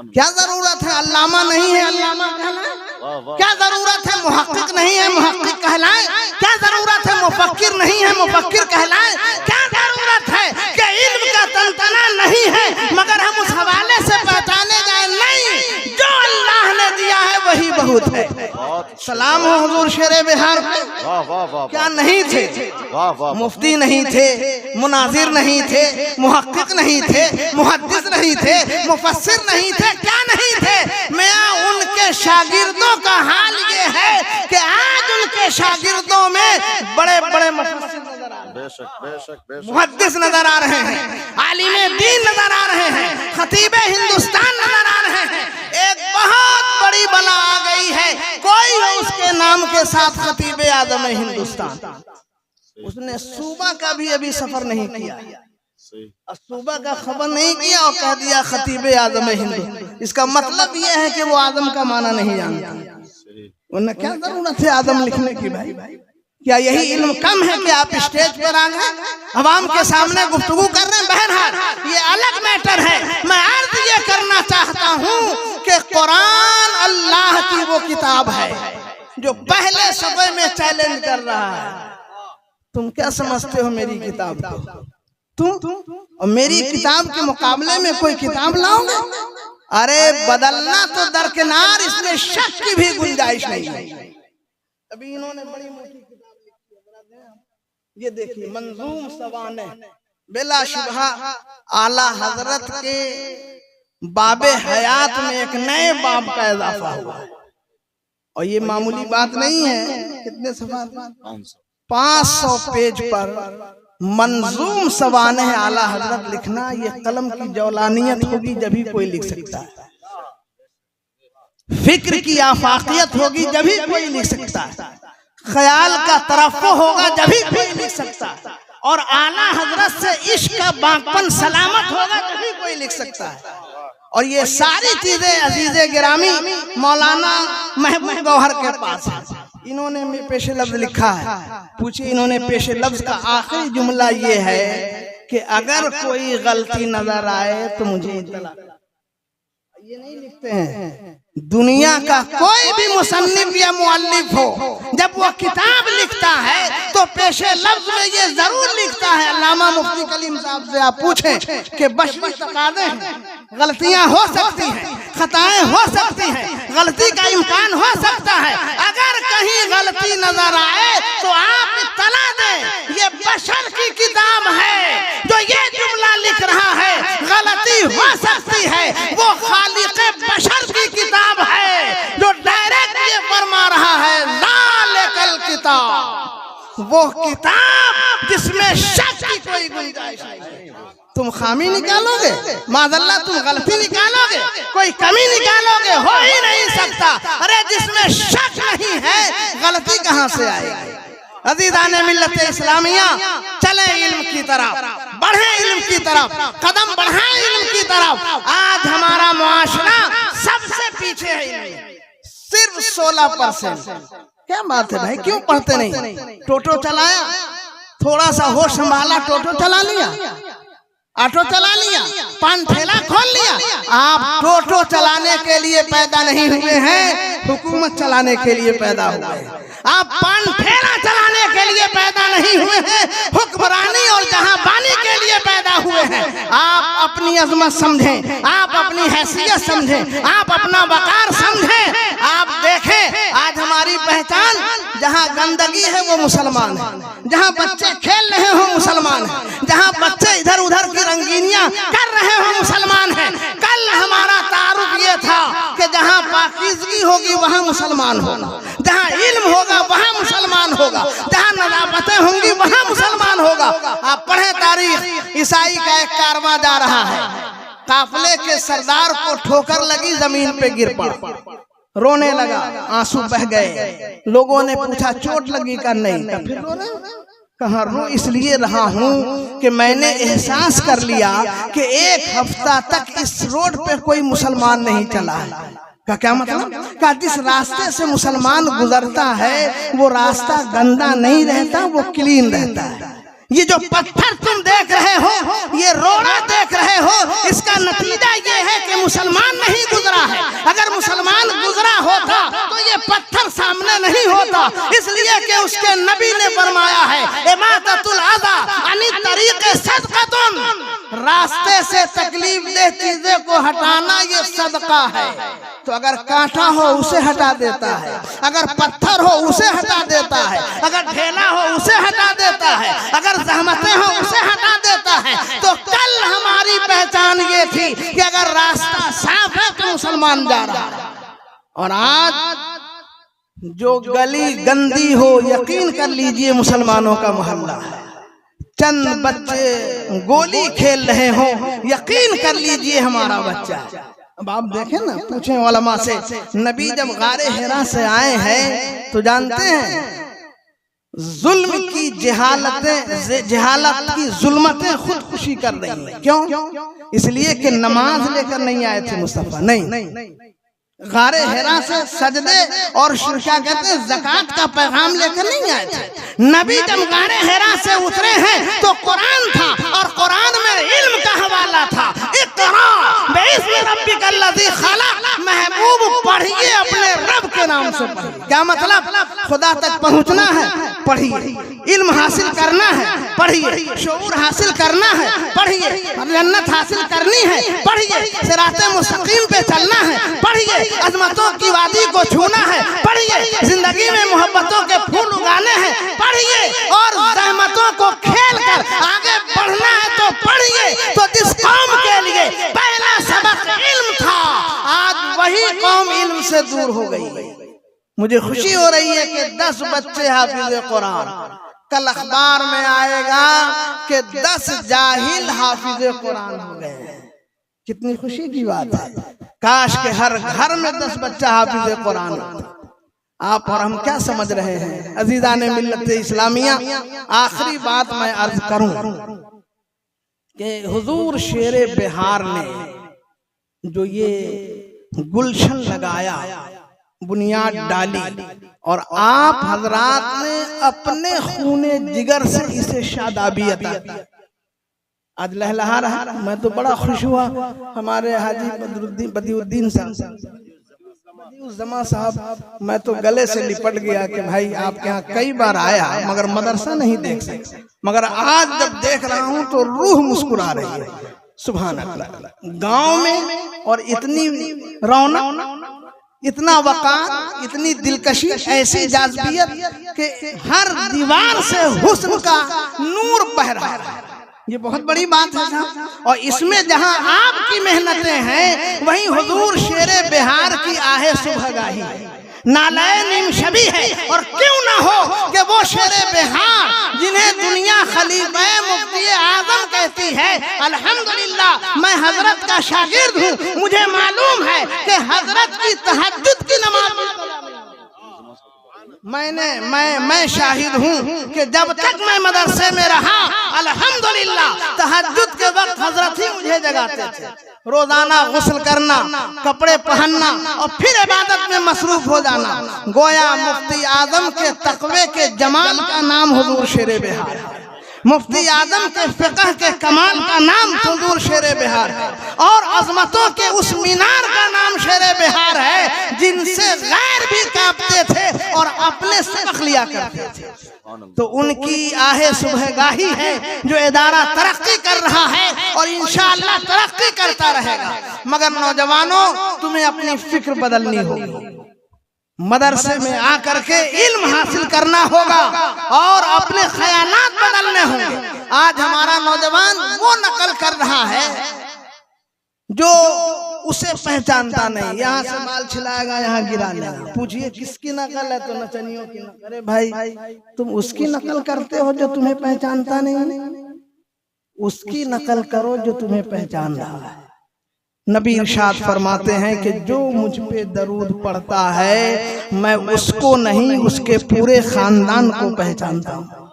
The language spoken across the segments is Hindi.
क्या जरूरत है अल्लामा नहीं है अल्लामा कहलाए? क्या जरूरत है मुहक्किक नहीं है मुहक्किक कहलाए? क्या जरूरत है मुफक्किर नहीं है मुफक्किर कहलाए? क्या जरूरत है कि इल्म का तनतना नहीं है मगर हम उस हवाले से पहचाने जाए? नहीं, जो अल्लाह ने दिया है वही बहुत है। सलाम हो हुजूर शेरे बिहार पे। क्या नहीं थे? मुफ्ती नहीं थे, मुनाजिर नहीं थे, मुहक्किक नहीं थे, मुहद्दिस नहीं थे, मुफस्सिर नहीं थे, क्या नहीं थे? मैं उनके शागिर्दों का हाल ये है कि आज उनके शागिर्दों में बड़े बड़े मुफस्सिर नजर आ रहे हैं, मुहद्दिस नजर आ रहे हैं, आलिमे दीन नजर आ रहे हैं, खतीबे हिंदुस्तान नजर आ रहे हैं। एक बहुत बड़ी बला आ गई है, कोई हो उसके नाम के साथ खतीबे आजम हिंदुस्तान, उसने सूबा का भी अभी सफर नहीं किया, सूबा का खबर नहीं किया और कह दिया खतीबे आजम हिंदू। इसका मतलब यह है कि वो आजम का माना नहीं जानता। वरना क्या जरूरत है आजम लिखने की? भाई क्या यही इल्म कम है कि आप स्टेज पर आ गए अवाम के सामने गुफ्तगू कर रहे हैं? बहरहाल ये अलग मैटर है। मैं अर्ज ये करना चाहता हूँ कि कुरान अल्लाह की वो किताब है जो पहले सफे में चैलेंज कर रहा है। तुम क्या समझते हो मेरी किताब को? तुम और मेरी किताब के मुकाबले में कोई किताब लाओगे? अरे बदलना तो दरकिनार, इसमें शक की भी गुंजाइश नहीं है। अभी इन्होंने बड़ी मोटी किताब लिखी है, ये देखिए मंजूम सवाने बिला शुबहा आला हजरत के बाबे हयात में एक नए बाब का इजाफा हुआ है। और ये मामूली बात नहीं है। कितने सवाल? 500 पेज पर मंजूम सवाने आला हजरत लिखना, ये कलम की जौलानियत होगी जभी कोई लिख सकता है, फिक्र की आफाकियत होगी जभी कोई लिख सकता है, ख्याल का तरफ़्फ़ु होगा जभी कोई लिख सकता है, और आला हजरत से इश्क का बांकपन सलामत होगा जभी कोई लिख सकता है। और ये सारी चीजें अजीज़े गिरामी मौलाना महबूब गौहर के पास है। इन्होंने में पेशे लफ्ज लिखा है, पूछिए इन्होंने पेशे लफ्ज का आखिरी जुमला ये है कि अगर कोई गलती नजर आए तो मुझे इत्तला। ये नहीं लिखते हैं दुनिया का कोई भी मुसन्निफ या मुअल्लिफ हो, जब वो किताब लिखता है तो पेशे लफ्ज में ये जरूर लिखता है। अल्लामा मुफ्ती कलीम साहब से आप पूछें कि बशरी तकाज़े हैं, गलतियां हो सकती हैं, खताएं हो सकती हैं, गलती का इम्कान हो सकता है। अगर कहीं गलती नजर आए तो आप इत्तला दें। ये बशर की किताब है जो ये जुमला लिख रहा है, गलती हो सकती है। वो खालिक़े बशर की किताब है जो डायरेक्ट ये फरमा रहा है ज़ालिकल किताब, वो किताब जिसमें शक की कोई गुंजाइश नहीं। तुम खामी निकालोगे, माज़अल्लाह तुम गलती निकालोगे, कोई कमी निकालोगे, हो ही नहीं सकता। अरे जिसमें शक नहीं है गलती कहां से आएगी? अज़ीज़ाने मिल्लत इस्लामिया, चले इल्म की तरफ, बढ़े इल्म की तरफ, कदम बढ़ाएं इल्म की तरफ। आज हमारा मुआशरा सबसे पीछे है, सिर्फ 16%। क्या बात है भाई, क्यों पढ़ते नहीं? टोटो चलाया, थोड़ा सा होश संभाला, टोटो चला लिया, ऑटो चला लिया, पान ठेला खोल लिया। आप टोटो चलाने के लिए पैदा नहीं हुए हैं, हुकूमत चलाने के लिए पैदा हुए हैं। आप पान ठेला चलाने के लिए पैदा नहीं हुए हैं, हुक्मरानी और जहांबानी के लिए पैदा हुए हैं। आप अपनी अजमत समझें, आप अपनी हैसियत समझें, आप अपना वकार समझें। आप देखें आज हमारी पहचान, जहां गंदगी है वो मुसलमान है, जहां बच्चे खेल रहे हो मुसलमान है, जहां बच्चे इधर उधर की रंगीनियां कर रहे हो मुसलमान है। कल हमारा तारुफ ये था कि जहां पाकीज़गी होगी वहां मुसलमान होगा, जहां इल्म होगा वहां मुसलमान होगा, जहां नज़ाफ़तें होंगी वहां मुसलमान होगा। आप पढ़े तारीख, ईसाई का एक कारवां जा रहा है, काफिले के सरदार को ठोकर लगी, जमीन पे गिर पड़ा, रोने लगा, आंसू बह गए। लोगों ने पूछा चोट लगी का? नहीं। का फिर रोने? कहा रो इसलिए रहा हूँ कि मैंने एहसास कर लिया कि एक हफ्ता तक इस रोड पे कोई मुसलमान नहीं चला है। का क्या मतलब? का जिस रास्ते से मुसलमान गुजरता है वो रास्ता गंदा नहीं रहता, वो क्लीन रहता है। ये जो पत्थर तुम देख रहे हो, ये रोड़ा देख रहे हो, इसका नतीजा ये है कि मुसलमान नहीं गुजरा है। अगर मुसलमान गुजरा होता तो ये पत्थर सामने नहीं होता, इसलिए कि उसके नबी ने फरमाया है इमाततुल अज़ा अनी तरीक़े सदक़तुन, रास्ते से तकलीफ दे चीजें को हटाना ये सदका है। तो अगर कांटा हो उसे हटा देता है, अगर पत्थर हो उसे हटा देता है, अगर ढेला हो उसे हटा देता है, अगर ज़हमतें हो उसे हटा देता है। तो कल हमारी पहचान ये थी कि अगर रास्ता साफ है तो मुसलमान जा रहा है, और आज जो गली गंदी हो, यकीन कर लीजिए मुसलमानों का मोहल्ला है। चंद बच्चे गोली खेल रहे हो, यकीन कर लीजिए हमारा बच्चा है। अब आप देखें ना, पूछें उलमा से, नबी जब गारे हिरा से आए हैं तो जानते हैं जुल्म की जहालत की जुल्मतें खुदकुशी कर रही हैं। क्यों? इसलिए कि नमाज लेकर नहीं आए थे मुस्तफा, नहीं, गारे हिरा से सजदे और क्या कहते हैं ज़कात का पैगाम लेकर नहीं आए थे। नबी जब गारे हिरा से उतरे हैं तो कुरान था, और कुरान में इल्म का हवाला था। इक़रा बिइस्मि रब्बिकल्लज़ी खलक़, महबूब पढ़िए अपने रब के नाम से पढ़िए। क्या मतलब? खुदा तक पहुंचना है, पढ़िए। इल्म हासिल करना है, पढ़िए। शऊर हासिल करना है, पढ़िए। जन्नत हासिल करनी है, पढ़िए। सिराते मुस्तकीम पे चलना है, पढ़िए। अज़मतों की वादी को छूना है, पढ़िए। जिंदगी में मोहब्बतों के फूल उगाने हैं, पढ़िए। और ज़हमतों को खेल कर आगे बढ़ना है तो पढ़िए। तो जिस कौम के लिए पहला सबक इल्म था, आज वही कौम इल्म से दूर हो गई। मुझे खुशी हो रही है कि 10 बच्चे हाफिज कुरान, कल अखबार में आएगा कि 10 जाहिल हाफिज कुरान हो गए। कितनी खुशी की बात है। काश के हर घर में 10 बच्चा हाफिज कुरान होता। आप और हम क्या समझ रहे हैं अजीज़ान मिल्लत इस्लामिया? आखिरी बात मैं अर्ज करूं कि हुजूर शेरे बिहार ने जो ये गुलशन लगाया, बुनियाद डाली, और आप हजरात ने अपने खूने जिगर से इसे शादाबी अता दी। आज लहलहा रहा। मैं तो बड़ा खुश हुआ। हमारे हाजी बदिउद्दीन साहब, मैं तो गले से लिपट गया कि भाई आपके यहाँ कई बार आया मगर मदरसा नहीं देख सके, मगर आज जब देख रहा हूँ तो रूह मुस्कुरा रही है। सुभान अल्लाह। गांव में और इतनी रौनक, इतना वक़ार, इतनी दिलकशी, ऐसी जाज़बियत कि हर दीवार से हुस्न का नूर बह रहा है। ये बहुत बड़ी बात है साहब। और इसमें जहां आपकी मेहनतें हैं, वहीं हुजूर शेरे बिहार की आहे सुबहगाही नालाए नीम शबी है। और क्यों ना हो कि वो शेरे बिहार जिन्हें दुनिया खलीफे मुफ्ती आजम कहती है, अल्हम्दुलिल्लाह मैं हजरत का शागिर्द हूँ। मुझे मालूम है कि हजरत की तहज्जुद की नमाज मैं शाहिद हूँ कि जब तक मैं मदरसे में रहा, अल्हम्दुलिल्लाह तहज्जुद के वक्त हजरत ही मुझे जगाते थे। रोजाना गुस्ल करना, कपड़े पहनना और फिर इबादत में मसरूफ हो जाना। गोया मुफ्ती आजम के तकवे के जमाल का नाम हुजूर शेरे बिहार है। मुफ्ती आजम के फिक़ह के कमाल का नाम हुजूर शेरे बिहार है। और अज़मतों के उस मीनार का नाम शेरे बिहार है जिनसे गैर भी कांपते थे और अपने सबक लिया करते थे। तो उनकी आहे सुबहगाही है जो इदारा तरक्की कर रहा है और इंशाअल्लाह तरक्की करता रहेगा। मगर नौजवानों, तुम्हें अपनी फिक्र बदलनी होगी। मदरसे में आकर के इल्म हासिल करना होगा और अपने ख्यालात बदलने होंगे। आज हमारा नौजवान वो नकल कर रहा है जो उसे पहचानता नहीं। यहाँ से बाल छिलाएगा, यहाँ गिरा लेगा। पूछिए किसकी नकल है तो नचनियों की नकल। अरे भाई, तुम उसकी नकल करते हो जो तुम्हें पहचानता नहीं, उसकी नकल करो जो तुम्हें पहचान रहा है। नबी इरशाद फरमाते हैं कि जो मुझ पे दरूद पढ़ता है, मैं उसको नहीं उसके पूरे खानदान को पहचानता हूँ।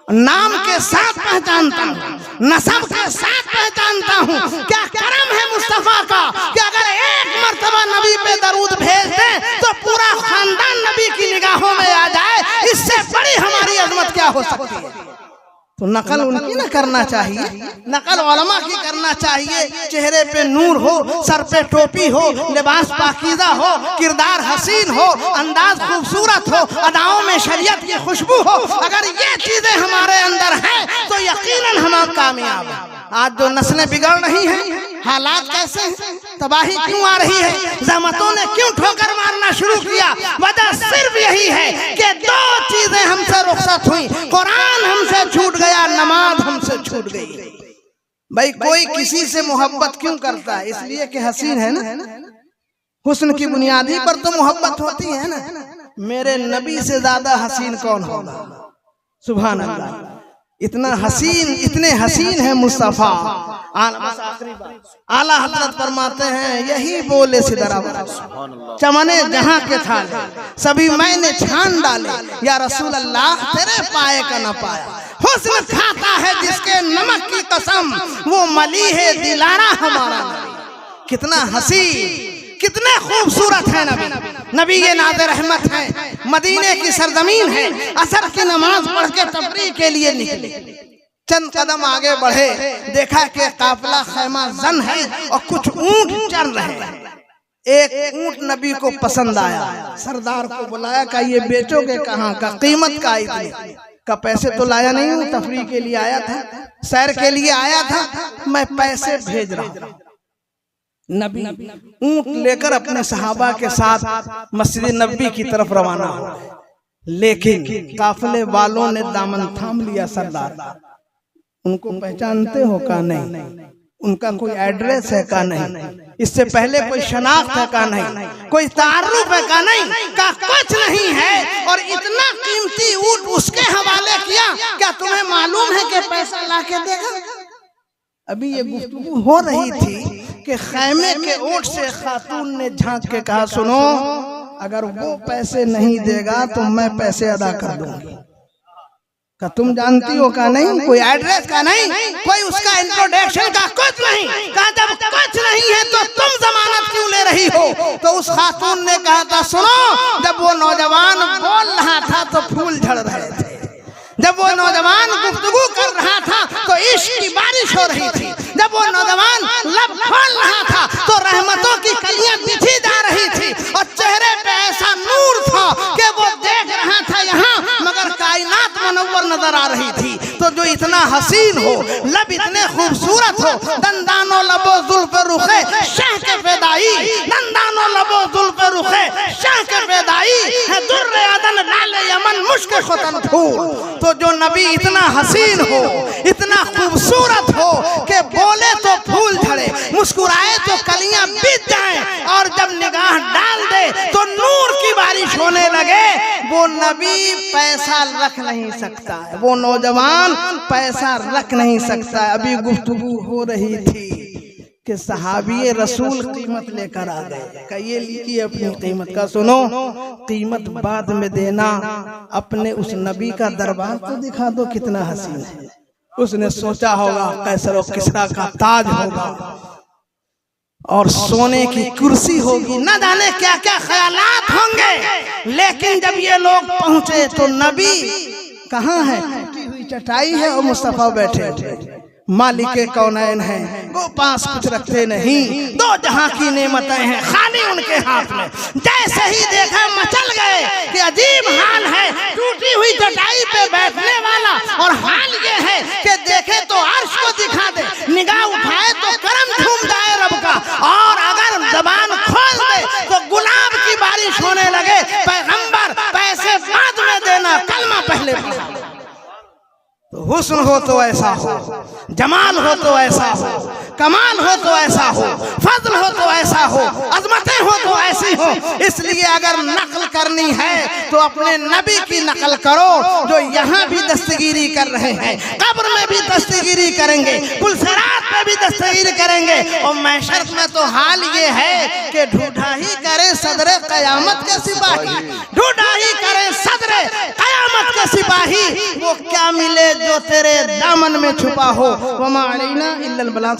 नाम के साथ पहचानता हूँ, नसब के साथ पहचानता हूँ। क्या करम है मुस्तफा का कि अगर एक मर्तबा नबी पे दरूद भेज दें तो पूरा खानदान नबी की निगाहों में आ जाए। इससे बड़ी हमारी अजमत क्या हो सकती है? तो नकल उनकी ना करना चाहिए, नकल उलमा की करना चाहिए। चेहरे पे नूर हो, सर पे टोपी हो, लिबास पाकीज़ा हो, किरदार हसीन हो, अंदाज खूबसूरत हो, अदाओं में शरीयत की खुशबू हो। अगर ये चीजें हमारे अंदर हैं तो यकीनन हम कामयाब हैं। आज जो नस्लें बिगड़ रही हैं, हालात कैसे हैं, तबाही क्यों आ रही है, ज़हमतों ने क्यों ठोकर मारना शुरू किया? वजह सिर्फ यही है कि दो चीजें हमसे रुखसत हुई, कुरान हमसे छूट गया, नमाज हमसे छूट गई। भाई कोई किसी से मोहब्बत क्यों करता है? इसलिए कि हसीन है ना, हुस्न की बुनियादी पर तो मोहब्बत होती है ना। मेरे नबी से ज्यादा हसीन कौन होगा? सुभान अल्लाह। इतना हसीन, इतने हसीन है मुस्तफा। आला हजरत फरमाते हैं, यही बोले सिदरा चमने जहां के थाले सभी मैंने छान डाले, या रसूल अल्लाह तेरे पाए का न पाया। हुस्न खाता है जिसके नमक की कसम, वो मली है दिलारा हमारा नबी। कितना हसीन, कितने खूबसूरत है नबी। नबी ये नाज़े रहमत है, मदीने की सरजमीन है। असर की नमाज पढ़ के तफरीह के लिए निकले, चंद कदम आगे बढ़े, देखा कि काफिला खैमा जन है और कुछ ऊंट चल रहे हैं। एक ऊंट नबी को पसंद आया, सरदार को बुलाया, का ये बेचोगे कहाँ का, कीमत का इतनी का? पैसे तो लाया नहीं हूँ, तफरीह के लिए आया था, सैर के लिए आया था, मैं पैसे भेज रहा हूँ। नबी ऊंट लेकर अपने सहाबा के साथ मस्जिद नबी की तरफ रवाना हो, लेकिन काफिले वालों ने दामन थाम लिया। सरदार उनको पहचानते हो का नहीं, उनका कोई एड्रेस है का नहीं, इससे पहले कोई शनाख्त है का नहीं, कोई तारुफ है का नहीं, का कुछ नहीं है। और इतना कीमती ऊंट उसके हवाले किया, क्या तुम्हें मालूम है कि पैसा लाके देगा? अभी ये गुफ्तगू हो रही थी कि खैमे के ओट से खातून ने झांक के कहा, सुनो, अगर वो पैसे नहीं देगा तो मैं पैसे अदा कर दूंगी। का तुम जानती हो का नहीं, कोई एड्रेस का नहीं, कोई उसका इंट्रोडक्शन का कुछ नहीं। कहा जब कुछ नहीं है तो तुम जमानत क्यों ले रही हो? तो उस खातून ने कहा था, सुनो, जब वो नौजवान बोल रहा था तो फूल झड़ रहे थे, जब वो नौजवान गुफ्तगू कर रहा था तो इश्क की बारिश हो रही थी, जब वो नौजवान लब खोल रहा था तो रहमतों की कलियां बिछी जा रही थी, और चेहरे पे ऐसा नूर था कि वो देख रहा था यहाँ, मगर कायनात मुनव्वर नजर आ रही थी। तो जो इतना हसीन हो, लब इतने खूबसूरत हो, दंदानो लबो जुल्फ रुखे शाह के फेदाई, दंदानो लबो जुल्फ रुखे शाह के फेदाई है, दुर्रे अदन लाले यमन मुश्क खुतन फूल। तो जो नबी इतना हसीन हो, इतना खूबसूरत हो कि बोले तो फूल झड़े, मुस्कुराए तो कलियां बीत जाएं, और जब निगाह डाल दे तो नूर की बारिश होने लगे, वो नबी पैसा रख नहीं सकता है, वो नौजवान पैसा रख नहीं सकता है। अभी गुफ्तगू हो रही थी कि सहाबी रसूल कीमत लेकर आ गए, कहिए लीजिए अपनी कीमत का। सुनो, कीमत बाद में देना, अपने उस नबी का दरबार तो दिखा दो कितना हसीन है। उसने सोचा होगा कैसर और किसरा का ताज होगा और सोने की कुर्सी होगी, न जाने क्या क्या ख्यालात होंगे। लेकिन जब ये लोग पहुंचे तो नबी कहाँ है? टूटी हुई चटाई है और मुस्तफा बैठे थे। मालिके कौनैन है, वो पास कुछ रखते नहीं, दो जहां की नेमतें हैं खाली उनके हाथ में। जैसे ही देखा मचल गए कि अजीब हाल है, टूटी हुई चटाई पे बैठने वाला, और हाल ये है कि देखे तो अर्श को दिखा दे, निगाह उठाए तो करम झूम जाए रब का, और अगर जबान खोल दे तो गुलाब की बारिश होने लगे। पैगंबर पैसे बाद में देना, कलमा पहले पढ़ा। तो हुस्न हो तो ऐसा हो, जमाल हो तो ऐसा हो, कमाल हो तो ऐसा हो, फजल हो तो ऐसा हो, अजमतें हो तो ऐसी हो। इसलिए अगर नकल करनी है तो अपने नबी की नकल करो, जो यहाँ भी दस्तगीरी कर रहे हैं, कब्र में भी दस्तगीरी करेंगे, पुलसरात में भी दस्तगीरी करेंगे, और महशर में तो हाल ये है कि ढूंढा ही करे सदरे कयामत के सिपाही, ढूंढा ही करे सदरे कयामत के सिपाही, वो क्या मिले जो तेरे दामन में छुपा हो। वमा अलैना इल्लल बलाग।